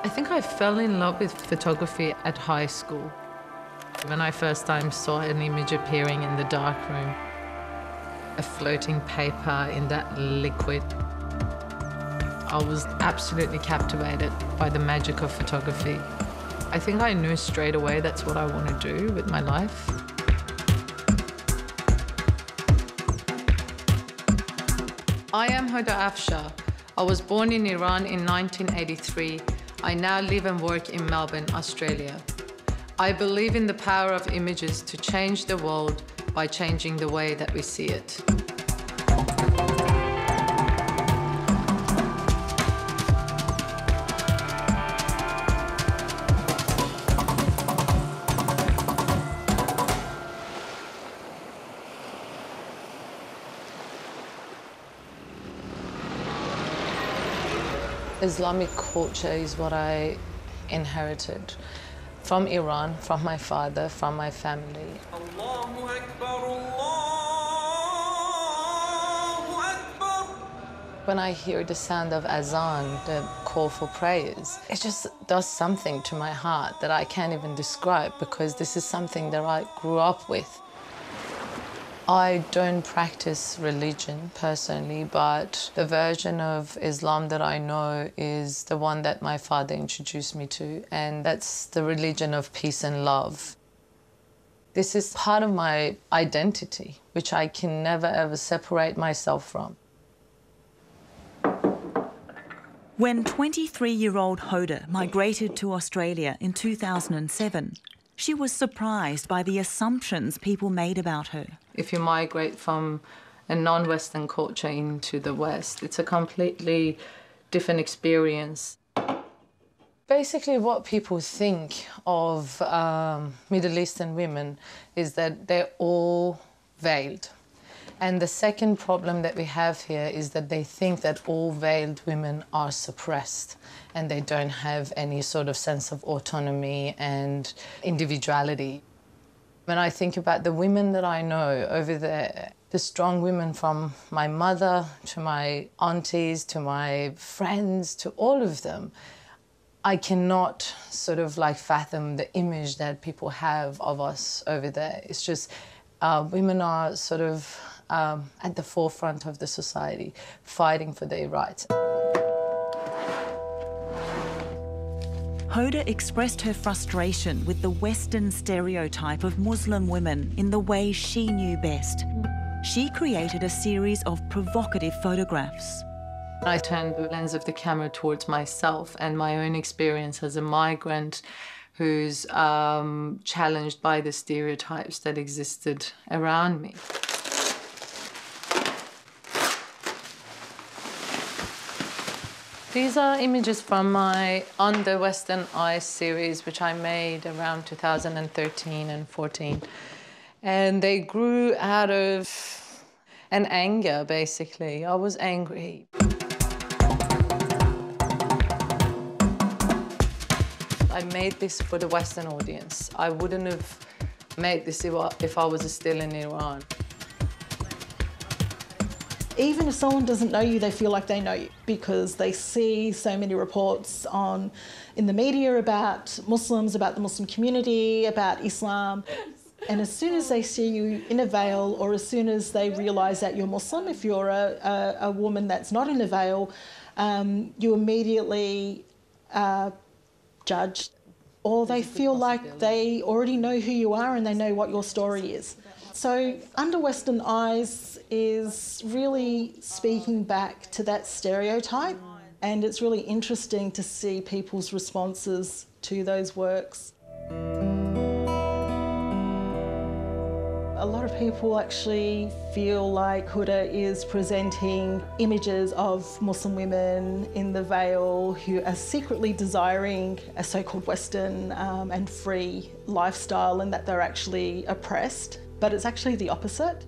I think I fell in love with photography at high school. When I first time saw an image appearing in the darkroom, a floating paper in that liquid, I was absolutely captivated by the magic of photography. I think I knew straight away that's what I want to do with my life. I am Hoda Afshar. I was born in Iran in 1983. I now live and work in Melbourne, Australia. I believe in the power of images to change the world by changing the way that we see it. Islamic culture is what I inherited from Iran, from my father, from my family. Allahu Akbar, Allahu Akbar. When I hear the sound of azan, the call for prayers, it just does something to my heart that I can't even describe, because this is something that I grew up with. I don't practice religion personally, but the version of Islam that I know is the one that my father introduced me to, and that's the religion of peace and love. This is part of my identity, which I can never ever separate myself from. When 23-year-old Hoda migrated to Australia in 2007, she was surprised by the assumptions people made about her. If you migrate from a non-Western culture into the West, it's a completely different experience. Basically, what people think of Middle Eastern women is that they're all veiled. And the second problem that we have here is that they think that all veiled women are suppressed and they don't have any sort of sense of autonomy and individuality. When I think about the women that I know over there, the strong women from my mother to my aunties to my friends to all of them, I cannot sort of like fathom the image that people have of us over there. It's just women are sort of at the forefront of the society, fighting for their rights. Hoda expressed her frustration with the Western stereotype of Muslim women in the way she knew best. She created a series of provocative photographs. I turned the lens of the camera towards myself and my own experience as a migrant who's challenged by the stereotypes that existed around me. These are images from my On the Western Eyes series, which I made around 2013 and 14. And they grew out of an anger, basically. I was angry. I made this for the Western audience. I wouldn't have made this if I was still in Iran. Even if someone doesn't know you, they feel like they know you because they see so many reports in the media about Muslims, about the Muslim community, about Islam. And as soon as they see you in a veil, or as soon as they realise that you're Muslim, if you're a woman that's not in a veil, you immediately judge, or they feel like they already know who you are and they know what your story is. So Under Western Eyes is really speaking back to that stereotype, and it's really interesting to see people's responses to those works. A lot of people actually feel like Hoda is presenting images of Muslim women in the veil who are secretly desiring a so-called Western and free lifestyle, and that they're actually oppressed. But it's actually the opposite.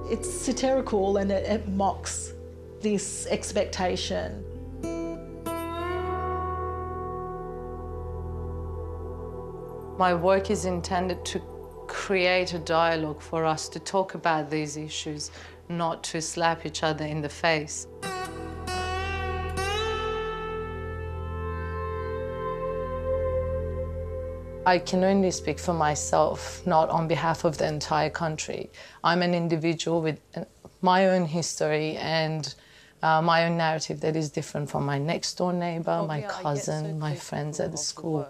It's satirical and it mocks this expectation. My work is intended to create a dialogue for us to talk about these issues, not to slap each other in the face. I can only speak for myself, not on behalf of the entire country. I'm an individual with my own history and my own narrative that is different from my next door neighbour, my cousin, my friends at the school.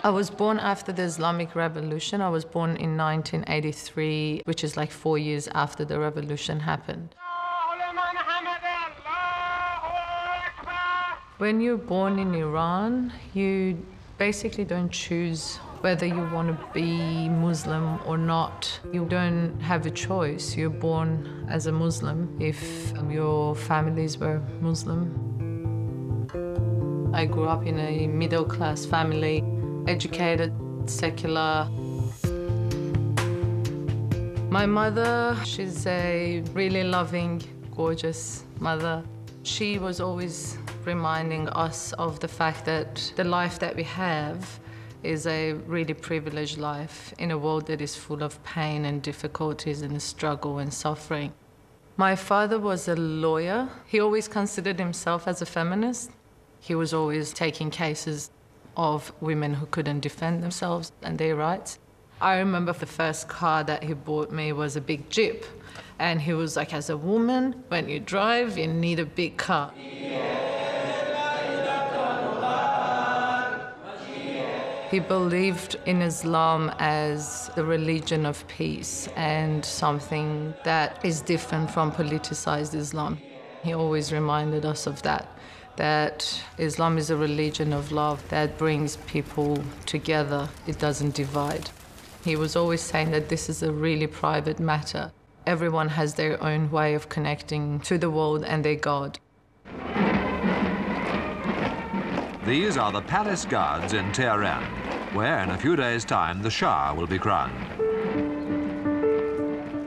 I was born after the Islamic Revolution. I was born in 1983, which is like 4 years after the revolution happened. When you're born in Iran, you basically don't choose whether you want to be Muslim or not. You don't have a choice. You're born as a Muslim if your families were Muslim. I grew up in a middle-class family. Educated, secular. My mother, she's a really loving, gorgeous mother. She was always reminding us of the fact that the life that we have is a really privileged life in a world that is full of pain and difficulties and struggle and suffering. My father was a lawyer. He always considered himself as a feminist. He was always taking cases of women who couldn't defend themselves and their rights. I remember the first car that he bought me was a big Jeep. And he was like, as a woman, when you drive, you need a big car. He believed in Islam as the religion of peace and something that is different from politicized Islam. He always reminded us of that Islam is a religion of love that brings people together. It doesn't divide. He was always saying that this is a really private matter. Everyone has their own way of connecting to the world and their God. These are the palace guards in Tehran, where in a few days' time the Shah will be crowned.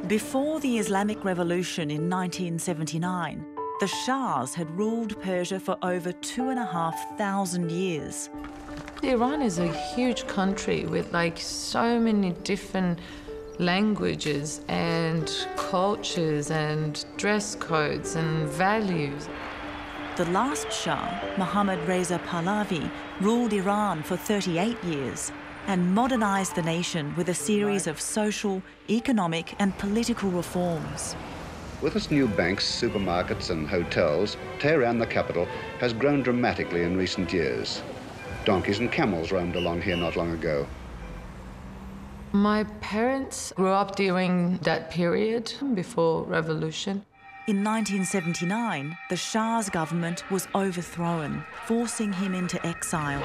Before the Islamic Revolution in 1979, the Shahs had ruled Persia for over 2,500 years. Iran is a huge country with like so many different languages and cultures and dress codes and values. The last Shah, Mohammad Reza Pahlavi, ruled Iran for 38 years and modernised the nation with a series of social, economic and political reforms. With its new banks, supermarkets and hotels, Tehran, the capital, has grown dramatically in recent years. Donkeys and camels roamed along here not long ago. My parents grew up during that period before revolution. In 1979, the Shah's government was overthrown, forcing him into exile.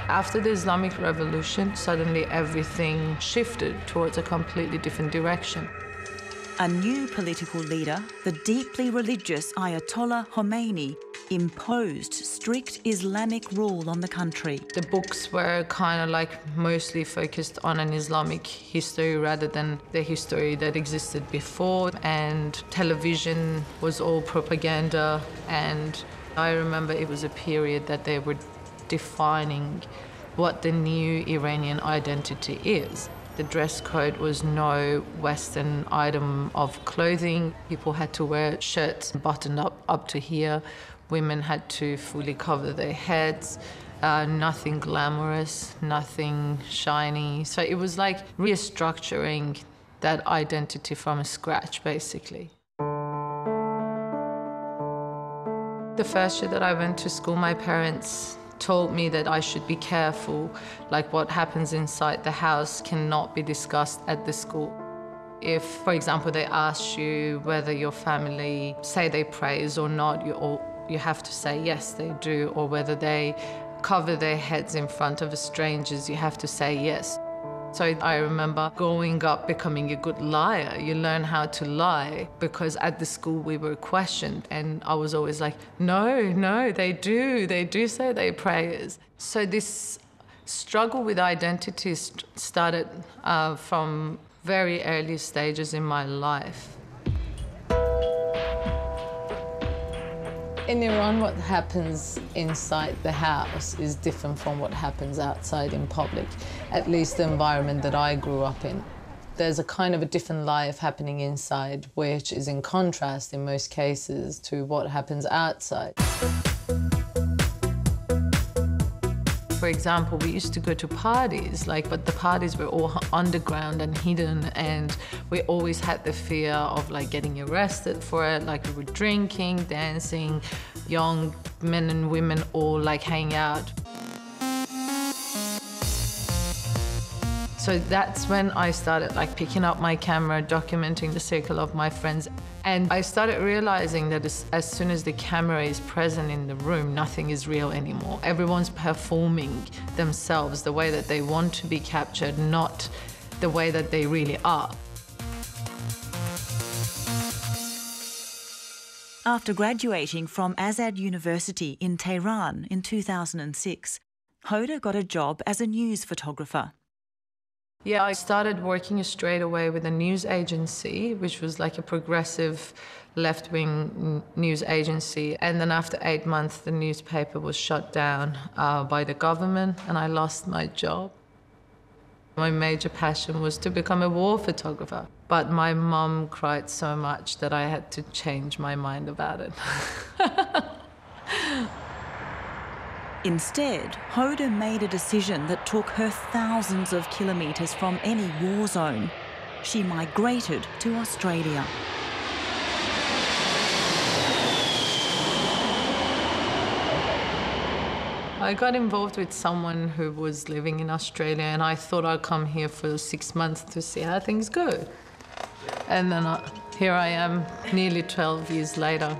After the Islamic Revolution, suddenly everything shifted towards a completely different direction. A new political leader, the deeply religious Ayatollah Khomeini, imposed strict Islamic rule on the country. The books were kind of like mostly focused on an Islamic history rather than the history that existed before, and television was all propaganda. And I remember it was a period that they were defining what the new Iranian identity is. The dress code was no Western item of clothing. People had to wear shirts buttoned up to here. Women had to fully cover their heads. Nothing glamorous, nothing shiny. So it was like restructuring that identity from scratch, basically. The first year that I went to school, my parents told me that I should be careful, like what happens inside the house cannot be discussed at the school. If, for example, they ask you whether your family say they praise or not, you have to say yes, they do, or whether they cover their heads in front of strangers, you have to say yes. So I remember growing up becoming a good liar. You learn how to lie because at the school we were questioned and I was always like, no, they do say their prayers. So this struggle with identity started from very early stages in my life. In Iran, what happens inside the house is different from what happens outside in public, at least the environment that I grew up in. There's a kind of a different life happening inside, which is in contrast in most cases to what happens outside. For example, we used to go to parties, but the parties were all underground and hidden, and we always had the fear of getting arrested for it. We were drinking, dancing, young men and women all hanging out. So that's when I started picking up my camera, documenting the circle of my friends. And I started realizing that as soon as the camera is present in the room, nothing is real anymore. Everyone's performing themselves the way that they want to be captured, not the way that they really are. After graduating from Azad University in Tehran in 2006, Hoda got a job as a news photographer. Yeah, I started working straight away with a news agency, which was a progressive left-wing news agency. And then after 8 months, the newspaper was shut down by the government, and I lost my job. My major passion was to become a war photographer, but my mum cried so much that I had to change my mind about it. Instead, Hoda made a decision that took her thousands of kilometres from any war zone. She migrated to Australia. I got involved with someone who was living in Australia, and I thought I'd come here for 6 months to see how things go. And then here I am, nearly 12 years later.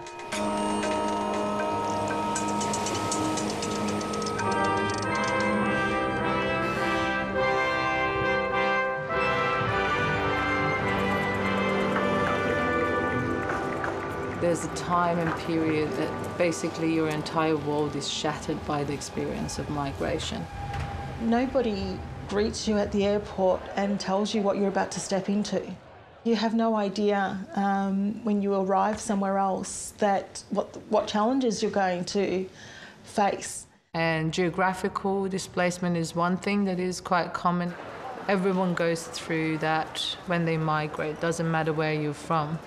There's a time and period that basically your entire world is shattered by the experience of migration. Nobody greets you at the airport and tells you what you're about to step into. You have no idea when you arrive somewhere else what challenges you're going to face. And geographical displacement is one thing that is quite common. Everyone goes through that when they migrate, doesn't matter where you're from.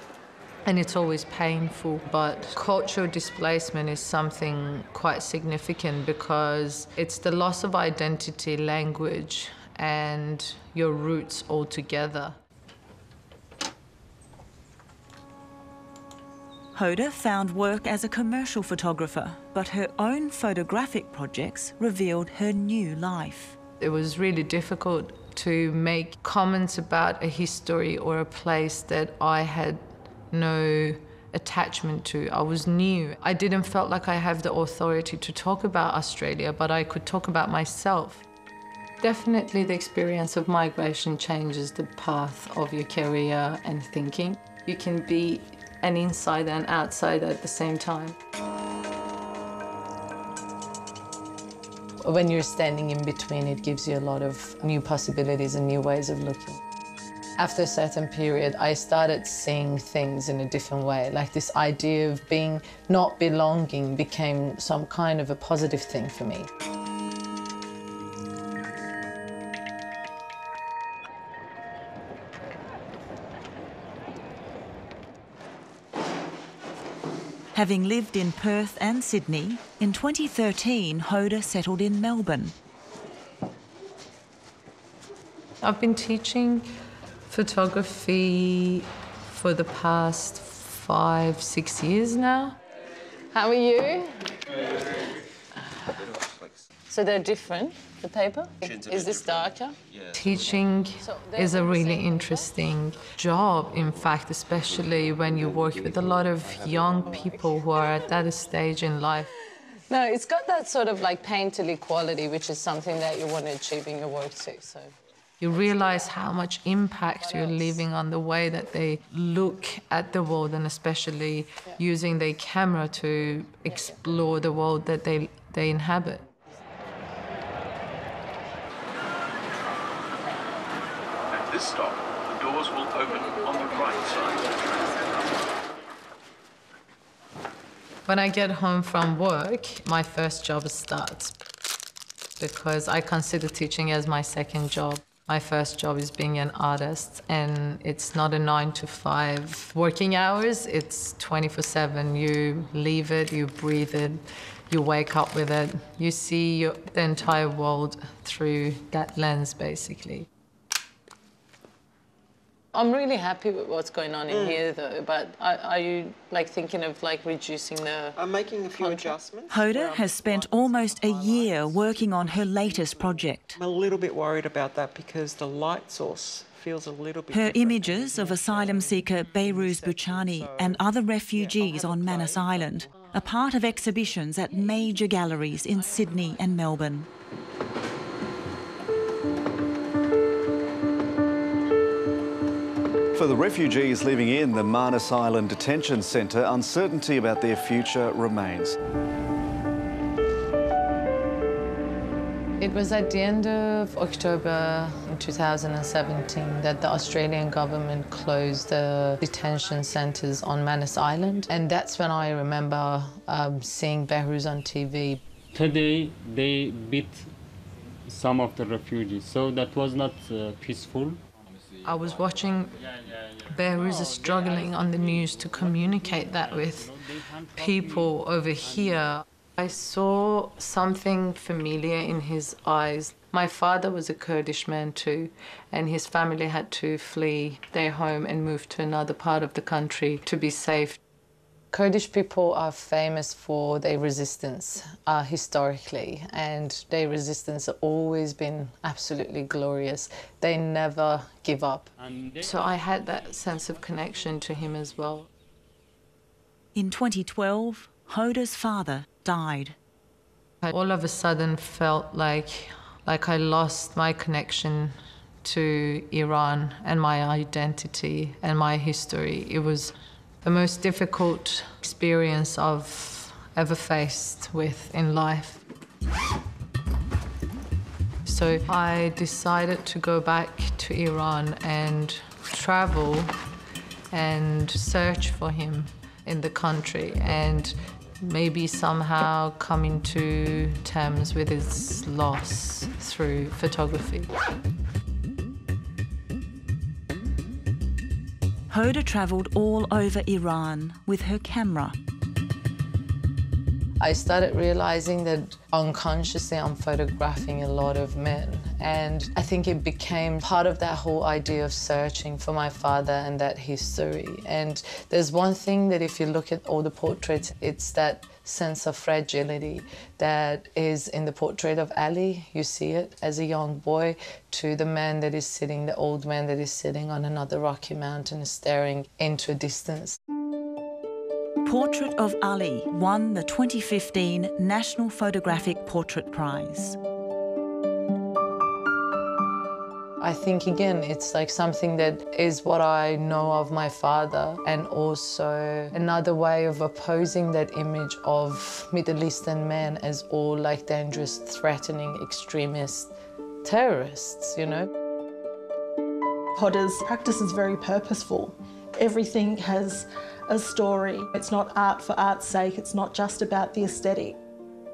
And it's always painful, but cultural displacement is something quite significant because it's the loss of identity, language, and your roots altogether. Hoda found work as a commercial photographer, but her own photographic projects revealed her new life. It was really difficult to make comments about a history or a place that I had no attachment to. I was new. I didn't feel like I have the authority to talk about Australia, but I could talk about myself. Definitely the experience of migration changes the path of your career and thinking. You can be an insider and outsider at the same time. When you're standing in between, it gives you a lot of new possibilities and new ways of looking. After a certain period, I started seeing things in a different way. This idea of not belonging became some kind of a positive thing for me. Having lived in Perth and Sydney, in 2013, Hoda settled in Melbourne. I've been teaching photography for the past 5-6 years now. How are you? So they're different, the paper? Is this darker? Teaching is a really interesting job, in fact, especially when you work with a lot of young people who are at that stage in life. No, it's got that sort of painterly quality, which is something that you want to achieve in your work too. So you realize how much impact you're leaving on the way that they look at the world, and especially using their camera to explore the world that they inhabit. At this stop, the doors will open on the right side. When I get home from work, my first job starts because I consider teaching as my second job. My first job is being an artist, and it's not a 9 to 5 working hours, it's 24/7. You live it, you breathe it, you wake up with it. You see the entire world through that lens, basically. I'm really happy with what's going on in here, though, but are you, like, thinking of, like, reducing the... I'm making a few adjustments. Hoda has spent almost a year working on her latest project. I'm a little bit worried about that because the light source feels a little bit Her different. images of asylum seeker Behruz Buchani and other refugees on Manus Island are part of exhibitions at major galleries in Sydney and Melbourne. For the refugees living in the Manus Island Detention Centre, uncertainty about their future remains. It was at the end of October in 2017 that the Australian government closed the detention centres on Manus Island, and that's when I remember seeing Behruz on TV. Today they beat some of the refugees, so that was not peaceful. I was watching Behruz struggling on the news to communicate that with people over here. I saw something familiar in his eyes. My father was a Kurdish man too, and his family had to flee their home and move to another part of the country to be safe. Kurdish people are famous for their resistance historically, and their resistance has always been absolutely glorious. They never give up. So I had that sense of connection to him as well. In 2012, Hoda's father died. I all of a sudden felt like I lost my connection to Iran and my identity and my history. It was the most difficult experience I've ever faced with in life. So I decided to go back to Iran and travel and search for him in the country and maybe somehow coming to terms with his loss through photography. Hoda travelled all over Iran with her camera. I started realising that unconsciously I'm photographing a lot of men, and I think it became part of that whole idea of searching for my father and that history. And there's one thing that if you look at all the portraits, it's that sense of fragility that is in the portrait of Ali. You see it as a young boy, to the man that is sitting, the old man that is sitting on another rocky mountain staring into a distance. Portrait of Ali won the 2015 National Photographic Portrait Prize. I think, again, it's like something that is what I know of my father, and also another way of opposing that image of Middle Eastern men as all like dangerous, threatening, extremist terrorists, you know. Hoda's practice is very purposeful. Everything has a story. It's not art for art's sake. It's not just about the aesthetic.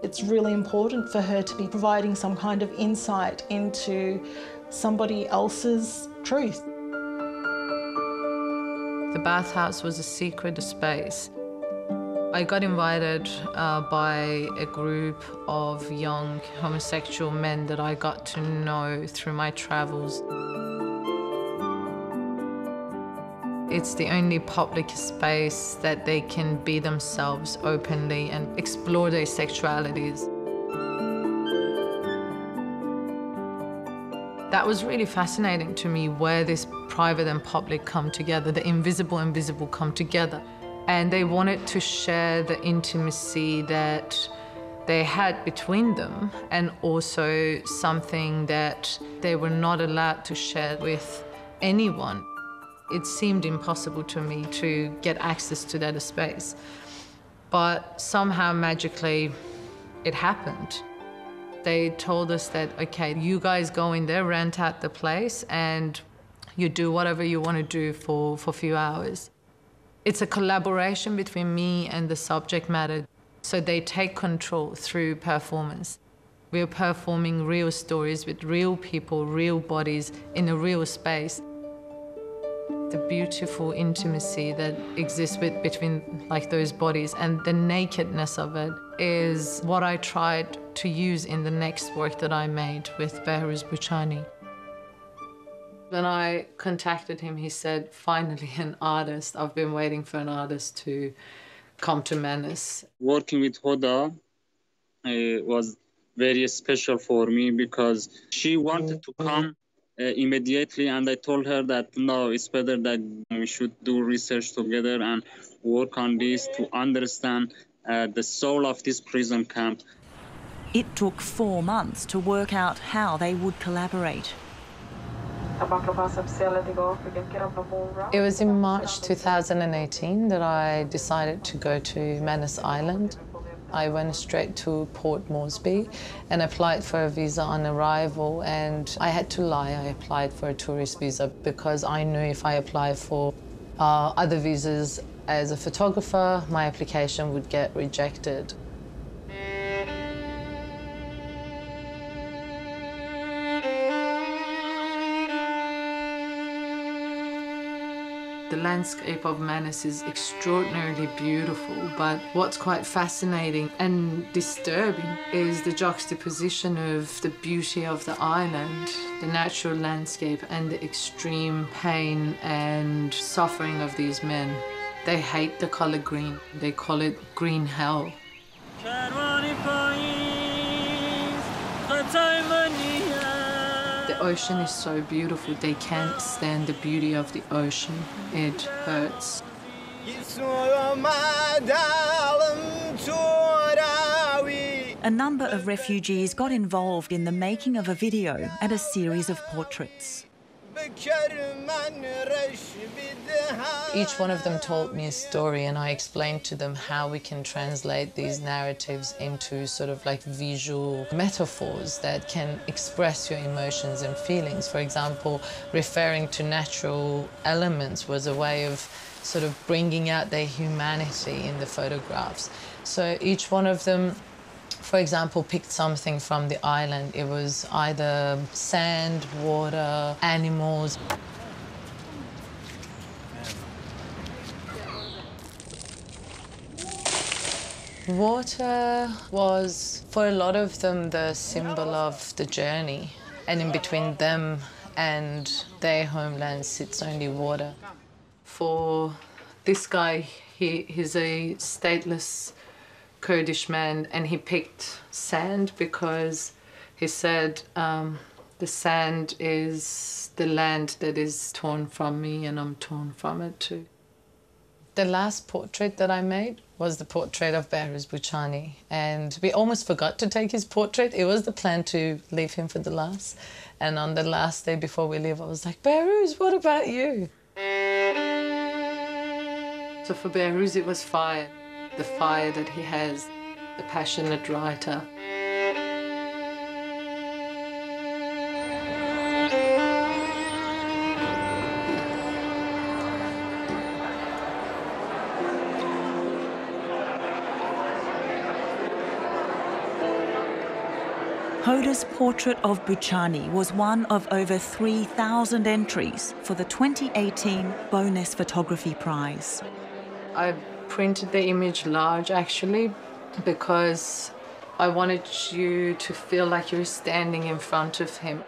It's really important for her to be providing some kind of insight into somebody else's truth. The bathhouse was a secret space. I got invited by a group of young homosexual men that I got to know through my travels. It's the only public space that they can be themselves openly and explore their sexualities. That was really fascinating to me, where this private and public come together, the invisible and visible come together. And they wanted to share the intimacy that they had between them, and also something that they were not allowed to share with anyone. It seemed impossible to me to get access to that space. But somehow, magically, it happened. They told us that, okay, you guys go in there, rent out the place, and you do whatever you want to do for a few hours. It's a collaboration between me and the subject matter. So they take control through performance. We're performing real stories with real people, real bodies in a real space. The beautiful intimacy that exists between like those bodies and the nakedness of it is what I tried to use in the next work that I made with Behrouz Boochani. When I contacted him, he said, finally an artist. I've been waiting for an artist to come to Menace. Working with Hoda was very special for me because she wanted to come immediately, and I told her that no, it's better that we should do research together and work on this to understand the soul of this prison camp. It took 4 months to work out how they would collaborate. It was in March 2018 that I decided to go to Manus Island. I went straight to Port Moresby and applied for a visa on arrival, and I had to lie. I applied for a tourist visa because I knew if I applied for other visas as a photographer, my application would get rejected. The landscape of Manus is extraordinarily beautiful, but what's quite fascinating and disturbing is the juxtaposition of the beauty of the island, the natural landscape, and the extreme pain and suffering of these men. They hate the color green. They call it green hell. The ocean is so beautiful, they can't stand the beauty of the ocean. It hurts. A number of refugees got involved in the making of a video and a series of portraits. Each one of them told me a story, and I explained to them how we can translate these narratives into sort of like visual metaphors that can express your emotions and feelings. For example, referring to natural elements was a way of sort of bringing out their humanity in the photographs. So each one of them, for example, picked something from the island. It was either sand, water, animals. Water was, for a lot of them, the symbol of the journey. And in between them and their homeland sits only water. For this guy, he's a stateless Kurdish man, and he picked sand because he said the sand is the land that is torn from me, and I'm torn from it too. The last portrait that I made was the portrait of Behrouz Boochani, and we almost forgot to take his portrait. It was the plan to leave him for the last, and on the last day before we leave, I was like, Behrouz, what about you? So for Behrouz, it was fire. The fire that he has, the passionate writer. Hoda's portrait of Boochani was one of over 3,000 entries for the 2018 Bonus Photography Prize. I printed the image large, actually, because I wanted you to feel like you're standing in front of him.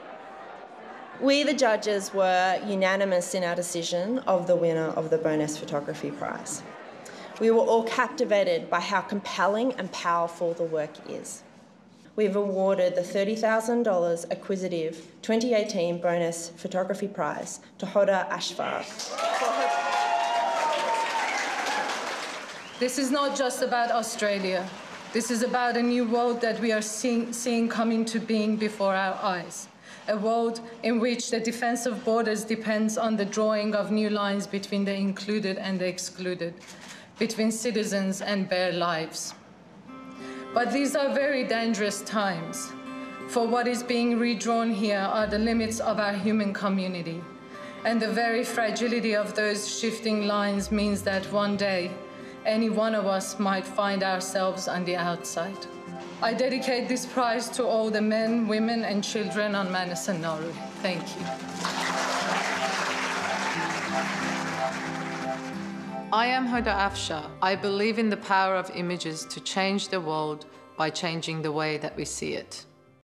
We, the judges, were unanimous in our decision of the winner of the Bonus Photography Prize. We were all captivated by how compelling and powerful the work is. We've awarded the $30,000 Acquisitive 2018 Bonus Photography Prize to Hoda Afshar. This is not just about Australia. This is about a new world that we are seeing come into being before our eyes. A world in which the defense of borders depends on the drawing of new lines between the included and the excluded, between citizens and bare lives. But these are very dangerous times, for what is being redrawn here are the limits of our human community. And the very fragility of those shifting lines means that one day, any one of us might find ourselves on the outside. I dedicate this prize to all the men, women, and children on Manus and Nauru. Thank you. I am Hoda Afshar. I believe in the power of images to change the world by changing the way that we see it.